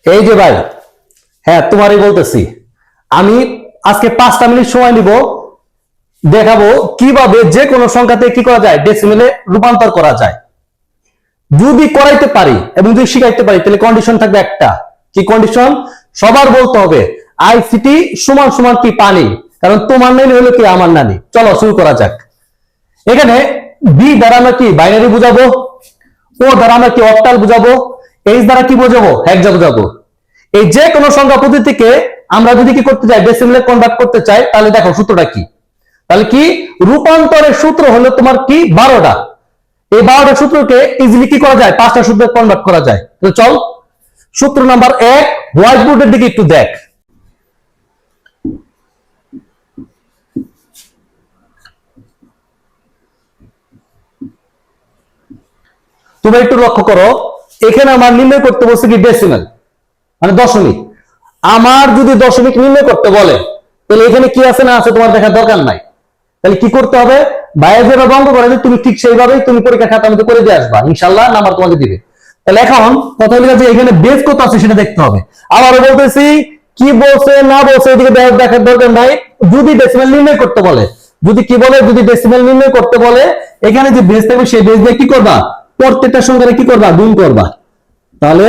এই যে ভাই, হ্যাঁ তোমারই বলতেছি। আমি আজকে 5টা মিনিট সময় নিব, দেখাবো কিভাবে যে কোনো সংখ্যাতে কি করা যায়, ডেসিমেলে রূপান্তর করা যায়। যদি করাইতে পারি এবং যদি শিখাইতে পারি তাহলে কন্ডিশন থাকবে একটা। কি কন্ডিশন? সবার বলতে হবে আইসিটি সমান সমান কি পানি, কারণ তোমার নানি হলো কি আমার নানি। চলো শুরু করা যাক। এখানে বি দ্বারা আমরা কি বাইনারি বুঝাবো, ও দ্বারা আমরা কি অক্টাল বুঝাবো, এইচ দ্বারা কি বোঝাবো, হেক্সা বুঝাবো। এই যে কোনো সংখ্যা পদ্ধতিকে আমরা যদি কি করতে চাই, ডেসিমেলে কনভার্ট করতে চাই, তাহলে দেখো সূত্রটা কি। তাহলে কি রূপান্তরের সূত্র হলো তোমার কি 12টা। এই 12টা সূত্রকে ইজিলি কি করা যায়, 5টা সূত্রে কনভার্ট করা যায়। তো চল সূত্র নাম্বার 1, হোয়াইট বোর্ডের দিকে একটু দেখ। তুমি একটু লক্ষ্য করো, এখানে আমার নির্ণয় করতে বলছে কি ডেসিমেল, মানে দশমিক। আমার যদি দশমিক নির্ণয় করতে বলে তাহলে এখানে কি আছে না আছে তোমার দেখার দরকার নাই। তাহলে কি করতে হবে, বাইরে যেভাবে অঙ্ক করে তুমি ঠিক সেইভাবেই তুমি পরীক্ষা খাতা মধ্যে করে দিয়ে আসবা, ইনশাল্লাহ নাম্বার তোমাকে দিবে। তাহলে এখন কথা হলো যে এখানে বেস কত আছে সেটা দেখতে হবে। আবারও বলতেছি, কি বলছে না বলছে এদিকে দেখার দরকার নাই। যদি ডেসিমেল নির্ণয় করতে বলে, যদি কি বলে, যদি ডেসিমেল নির্ণয় করতে বলে, এখানে যে বেস থাকবে সেই বেস দিয়ে কি করবা, প্রত্যেকটা সংখ্যারে কি করবা, গুণ করবা। তাহলে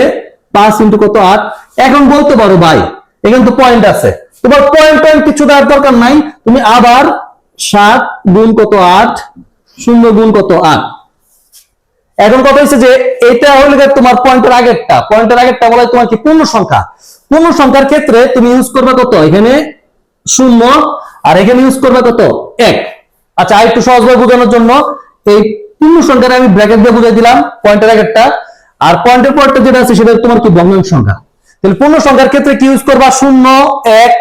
5 ইন্টু কত 8। এখন বলতে পারো ভাই এখানে তো পয়েন্ট আছে, তোমার পয়েন্ট কিছু দেওয়ার দরকার নাই। তুমি আবার 7 গুণ কত 8, 0 গুণ কত 8। এখন কথা হচ্ছে যে এটা হলো তোমার পয়েন্টের আগেরটা, বলা তোমার কি পূর্ণ সংখ্যা। পূর্ণ সংখ্যার ক্ষেত্রে তুমি ইউজ করবে কত, এখানে 0 আর এখানে ইউজ করবে কত 1। আচ্ছা আর একটু সহজভাবে বোঝানোর জন্য এই পূর্ণ সংখ্যাটা আমি ব্র্যাকেট দিয়ে বুঝাই দিলাম, পয়েন্টের আগেরটা। আর পয়েন্টের পরটা যেটা আছে সেটা তোমার কি ভগ্নাংশ সংখ্যা। তাহলে পূর্ণ সংখ্যার ক্ষেত্রে কি ইউজ করবা, 0 1,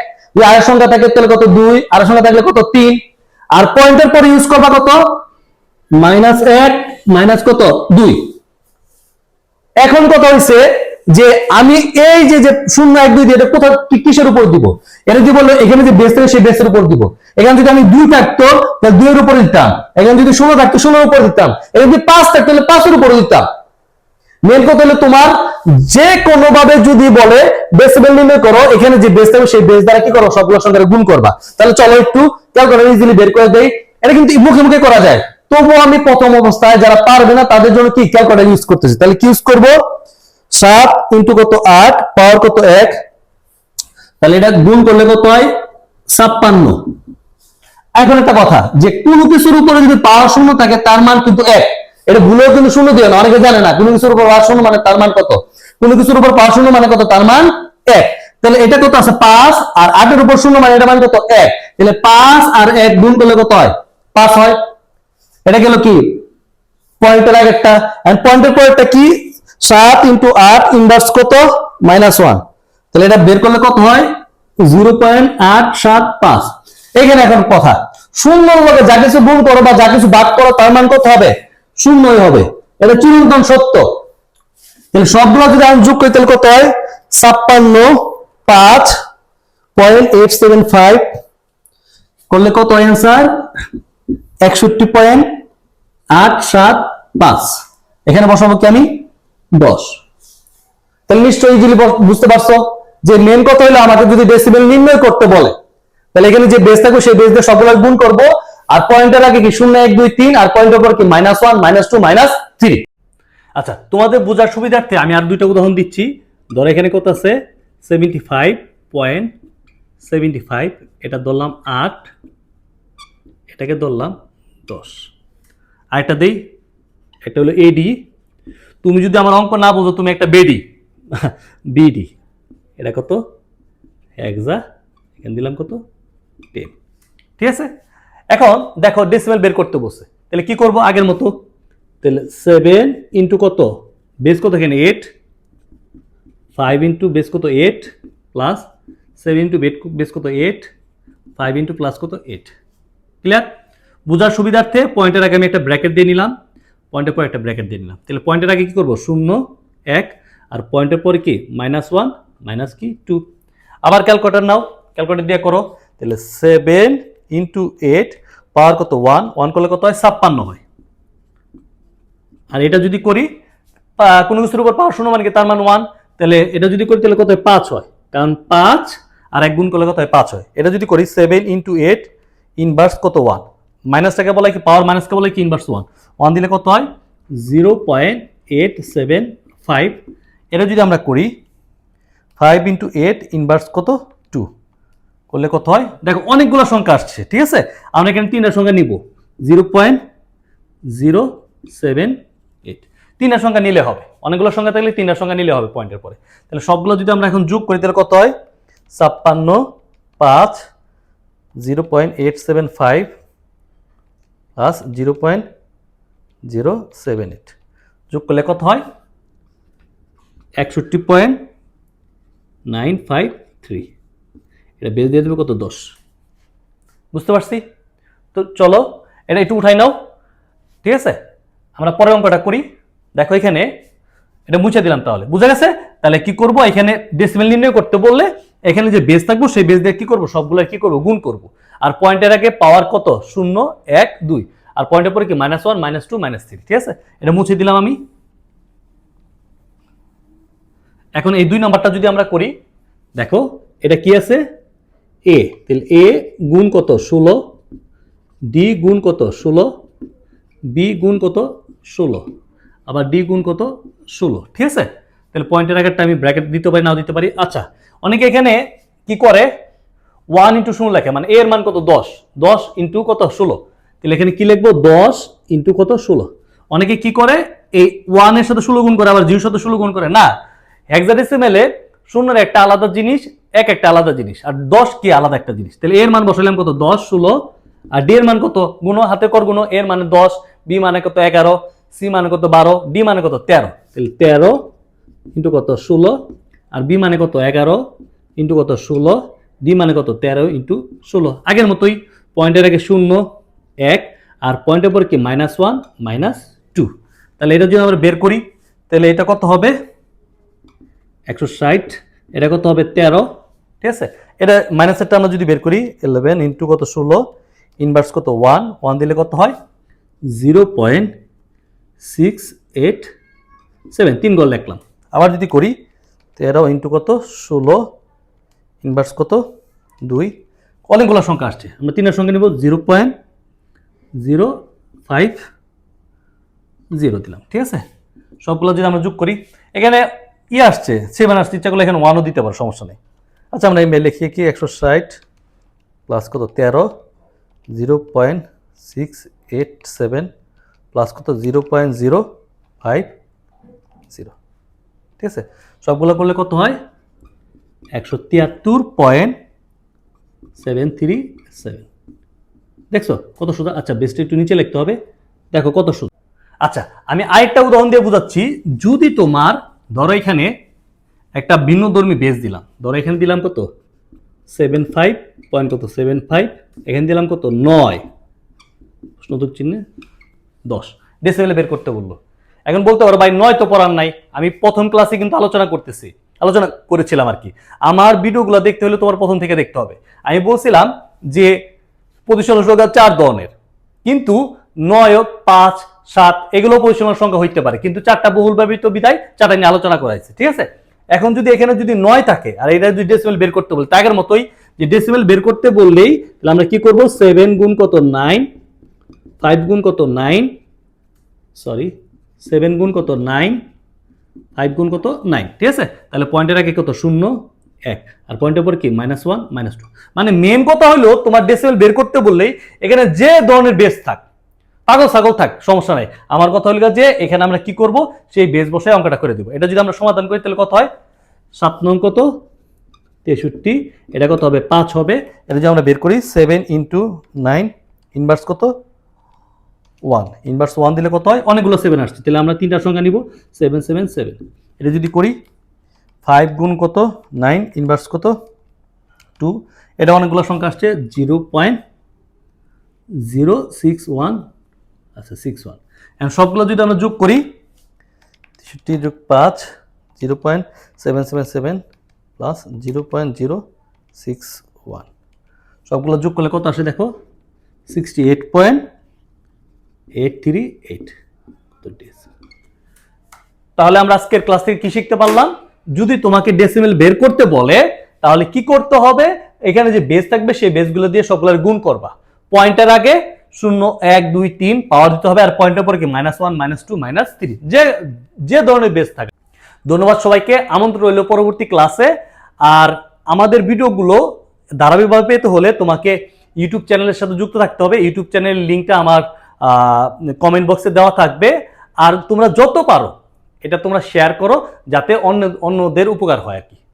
আর সংখ্যা থাকে তাহলে কত 2, আর সংখ্যা থাকলে কত 3। আর পয়েন্টের পরে ইউজ করবা কত, -1 মাইনাস কত 2। এখন কথা হইছে যে আমি এই যে 0 1 2 দিয়ে এটা কোথা কিসের উপর দিব, এটা যদি বললো এখানে যে বেস থাকে সেই বেসের উপর দিব। এখানে যদি আমি 2 থাকতো তাহলে 2 এর উপর দিতাম, এখানে যদি 0 থাকতো 0 এর উপর দিতাম, এখানে যদি 5 থাকতো তাহলে 5 এর উপর দিতাম। মেন কথা হলো তোমার যে কোনো ভাবে যদি বলে ডেসিমেল নির্ণয় করো, এখানে যে বেস থাকবে সেই বেস দ্বারা কি করো, সবগুলো সংখ্যা গুণ করবা। তাহলে চলো একটু ক্যালকুলেটর ইজিলি বের করে দেই। এটা কিন্তু মুখে মুখে করা যায়, তবুও আমি প্রথম অবস্থায় যারা পারবে না তাদের জন্য কি ক্যালকুলেটর ইউজ করতেছি। তাহলে কি ইউজ করব, 7 ইন্টু কত 8 পাওয়ার কত 1। তাহলে এটা গুণ করলে কত হয়, 56। এখন একটা কথা, যে কোন কিছুর উপরে যদি পাওয়ার শূন্য থাকে তার মান কিন্তু 1। এটা ভুলেও কিন্তু শূন্য দিও না, অনেকে জানে না কোন কিছুর উপর পাওয়ার শূন্য মানে তার মান কত। কোন কিছুর উপর পাওয়ার শূন্য মানে কত, তার মান 1। তাহলে এটা কত আছে 5, আর 8 এর উপর শূন্য মানে এটা মান কত 1। তাহলে 5 আর 1 গুণ করলে কত হয়, 5 হয়। এটা গেল কি পয়েন্টের আগেরটা। এন্ড পয়েন্টের পরেরটা কি, 7 ইন্টু 8 ইনভার্স কত, -1। তাহলে এটা বের করলে কত হয়, 0.875। এখানে এখন কথা, শূন্যর লগে যা কিছু গুণ করো বা যা কিছু ভাগ করো তার মান কত হবে, শূন্যই হবে। এটা চিরন্তন সত্য। তাহলে সবগুলো যদি আমি যোগ করি তাহলে কত হয়, 56.5.875 করলে কত হয় অ্যান্সার, 61.875। এখানে বসাবো কি আমি 10। তাহলে নিশ্চয়ই ইজিলি বুঝতে পারছো যে মেন কথা হলো আমাকে যদি ডেসিমেল নির্ণয় করতে বলে তাহলে এখানে যে বেস থাকবে সেই বেস দিয়ে সবগুলো গুণ করব। আর পয়েন্টের আগে কি 0 1 2 3, আর পয়েন্টের পর কি -1 -2 -3। আচ্ছা তোমাদের বোঝার সুবিধার্থে আমি আর দুইটা উদাহরণ দিচ্ছি। ধরো এখানে কত আছে, 75.75, এটা ধরলাম 8, এটাকে ধরলাম 10। আরেকটা দেই, একটা হলো এডি। তুমি যদি আমার অঙ্ক না বোঝো তুমি একটা বেডি বিডি, এটা কত হেক্সা, এখানে দিলাম কত 10। ঠিক আছে, এখন দেখো ডেসিমেল বের করতে বসে, তাহলে কি করব আগের মতো। তাহলে 7 ইন্টু কত বেস কত, এখানে 8, 5 ইন্টু বেস কত 8 প্লাস 7 ইন্টু বেস কত 8, 5 ইন্টু প্লাস কত 8। ক্লিয়ার? বোঝার সুবিধার্থে পয়েন্টের আগে আমি একটা ব্র্যাকেট দিয়ে নিলাম, পয়েন্টের পর একটা ব্র্যাকেট দিয়ে নিলাম। তাহলে পয়েন্টের আগে কি করব, 0 1, আর পয়েন্টের পরে কি -1 মাইনাস কি 2। আবার ক্যালকুলেটর নাও, ক্যালকুলেটর দিয়ে করো। তাহলে 7 ইন্টু 8 পাওয়ার কত 1 করলে কত হয়, 56 হয়। আর এটা যদি করি কোনো কিছুর উপর পাওয়ার শূন্য মানে কি তার মান 1, তাহলে এটা যদি করি তাহলে কত হয় 5 হয়, কারণ 5 আর 1 গুণ করলে কত হয় 5 হয়। এটা যদি করি 7 ইন্টু 8 ইনভার্স কত 1, মাইনাসটাকে বলা হয় কি পাওয়ার, মাইনাসকে বলা হয় কি ইনভার্স 1, 1 দিলে কত হয় 0.875। এটা যদি আমরা করি 5 ইন্টু 8 ইনভার্স কত 2 করলে কত হয়, দেখো অনেকগুলো সংখ্যা আসছে, ঠিক আছে। আমরা এখানে তিনটা সংখ্যা নিব, 0.078, তিনটা সংখ্যা নিলে হবে, অনেকগুলো সংখ্যা থাকলে তিনটা সংখ্যা নিলে হবে পয়েন্টের পরে। তাহলে সবগুলো যদি আমরা এখন যোগ করি তাহলে কত হয় 56, 5, 0.875 প্লাস 0.078 যোগ করলে কত হয় 61.953। এটা বেজ দিয়ে দেবে কত 10, বুঝতে পারছি। তো চলো এটা একটু উঠাই নাও, ঠিক আছে। আমরা পরের অঙ্কটা করি। দেখো এখানে এটা মুছে দিলাম, তাহলে বুঝা গেছে। তাহলে কি করব, এখানে ডেসিমেল নির্ণয় করতে বললে এখানে যে বেস থাকবো সেই বেস দিয়ে কি করব, সবগুলো কি করব গুণ করব। আর পয়েন্টের আগে পাওয়ার কত 0, 1, 2, আর পয়েন্টের পরে কি -1, -2, -3, ঠিক আছে। এটা মুছে দিলাম আমি। এখন এই 2 নাম্বারটা যদি আমরা করি, দেখো এটা কি আছে a, তাহলে a গুণ কত 16, d গুণ কত 16, b গুণ কত 16, আবার d গুণ কত 16, ঠিক আছে। তাহলে পয়েন্টের আগেরটা আমি ব্র্যাকেট দিতে পারি নাও দিতে পারি। আচ্ছা, অনেকে এখানে কি করে 1 ইন্টু 0 লেখে, মানে a এর মান কত 10, 10 ইন্টু কত 16, তাহলে এখানে কি লিখবো 10 ইন্টু কত 16। অনেকে কি করে এই 1 এর সাথে 16 গুণ করে, আবার 0 এর সাথে 16 গুণ করে না। হেক্সাডেসিমেলে 0 একটা আলাদা জিনিস, 1 একটা আলাদা জিনিস, আর 10 কি আলাদা একটা জিনিস। তাহলে এর মান বসাইলাম কত 10, 16, আর d এর মান কত গুণ হাতে কর গুণ, এর মানে 10, b মানে কত 11, c মানে কত 12, d মানে কত 13, তাহলে 13 ইন্টু কত 16, আর b মানে কত 11 ইন্টু কত 16, d মানে কত 13 ইন্টু 16। আগের মতোই পয়েন্টের আগে 0, 1, আর পয়েন্টের পর কি -1, -2। তাহলে এটা যদি আমরা বের করি তাহলে এটা কত হবে 160, এটা কত হবে 13, ঠিক আছে। এটা মাইনাসেরটা আমরা যদি বের করি 11 ইন্টু কত 16 ইনভার্স কত 1, 1 দিলে কত হয় 0.687, 3 গল লিখলাম। আবার যদি করি 13 ইন্টু কত 16 ইনভার্স কত 2, অনেকগুলো সংখ্যা আসছে, আমরা তিনের সংখ্যা নিব 0.050 দিলাম, ঠিক আছে। সবগুলো যদি আমরা যোগ করি এখানে আসছে 7 আসছে, ইচ্ছা করলে এখানে 1ও দিতে পারো, সমস্যা নেই। আচ্ছা, আমরা এই লিখিয়ে কি 160 প্লাস কত 13, 0.687 প্লাস কত 0.050, ঠিক আছে। সবগুলো করলে কত হয় 173.737। দেখছো কত সোজা। আচ্ছা, বেসটা একটু নিচে লিখতে হবে, দেখো কত সোজা। আচ্ছা, আমি আরেকটা উদাহরণ দিয়ে বুঝাচ্ছি। যদি তোমার ধরো এখানে একটা ভিন্নধর্মী বেস দিলাম, ধরো এখানে দিলাম কত 75 পয়েন্ট কত 75, এখানে দিলাম কত 9, প্রশ্নোত্তর চিহ্নে 10, ডেসিমেলে বের করতে বললো। এখন বলতে পারো ভাই 9 তো পড়ার নাই, আমি প্রথম ক্লাসে কিন্তু আলোচনা করেছিলাম আর কি। আমার ভিডিওগুলো দেখতে হলে তোমার প্রথম থেকে দেখতে হবে। আমি বলছিলাম যে পজিশন সংখ্যা 4 ধরনের, কিন্তু 9, 5, 7 এগুলো পজিশনাল সংখ্যা হইতে পারে, কিন্তু 4টা বহুল ব্যবহৃত বিধায় 4টা নিয়ে আলোচনা করা হয়েছে, ঠিক আছে। এখন যদি এখানে যদি 9 থাকে আর এটা যদি ডেসিমেল বের করতে বলি, আগের মতোই যে ডেসিমেল বের করতে বললেই তাহলে আমরা কি করব 7 গুণ কত 9, 5 গুণ কত 9, সরি 7 গুণ কত 9, 5 গুণ কত 9, ঠিক আছে। তাহলে পয়েন্টের আগে কত 0, 1, আর পয়েন্টের পর কি -1, -2। মানে মেন কথা হলো তোমার ডেসিমেল বের করতে বললেই এখানে যে ধরনের বেস থাক, পাগল ছাগল থাক, সমস্যা নাই। আমার কথা হলো যে এখানে আমরা কি করব, সেই বেস বসায় অঙ্কটা করে দিব। এটা যদি আমরা সমাধান করি তাহলে কত হয় 7 নং কত 63, এটা কত হবে 5 হবে। এটা যদি আমরা বের করি 7 ইন্টু 9 ইনভার্স কত 1, ইনভার্স 1 দিলে কত হয়, অনেকগুলো 7 আসছে, তাহলে আমরা তিনটা সংখ্যা নিব 7, 7, 7। এটা যদি করি 5 গুণ কত 9 ইনভার্স কত 2, এটা অনেকগুলো সংখ্যা আসছে 0.061, আচ্ছা 61। এখন সবগুলো যদি আমরা যোগ করি 63 যোগ 5 0.777 প্লাস 0.061, সবগুলো যোগ করলে কত আসে দেখো 68.838। তাহলে আমরা আজকের ক্লাস থেকে কি শিখতে পারলাম, যদি তোমাকে ডেসিমেল বের করতে বলে তাহলে কি করতে হবে, এখানে যে বেস থাকবে সেই বেসগুলো দিয়ে সবগুলোর গুণ করবা। পয়েন্টের আগে 0 1 2 3 পাওয়ার দিতে হবে, আর পয়েন্টের পরে কি -1 -2 -3 যে ধরনের বেস থাকে। ধন্যবাদ সবাইকে, আমন্ত্রণ রইল পরবর্তী ক্লাসে। আর আমাদের ভিডিওগুলো ধারাবাহিকভাবে পেতে হলে তোমাকে ইউটিউব চ্যানেলের সাথে যুক্ত থাকতে হবে। ইউটিউব চ্যানেলের লিঙ্কটা আমার কমেন্ট বক্সে দেওয়া থাকবে। আর তোমরা যত পারো এটা তোমরা শেয়ার করো, যাতে অন্যদের উপকার হয় আর কি।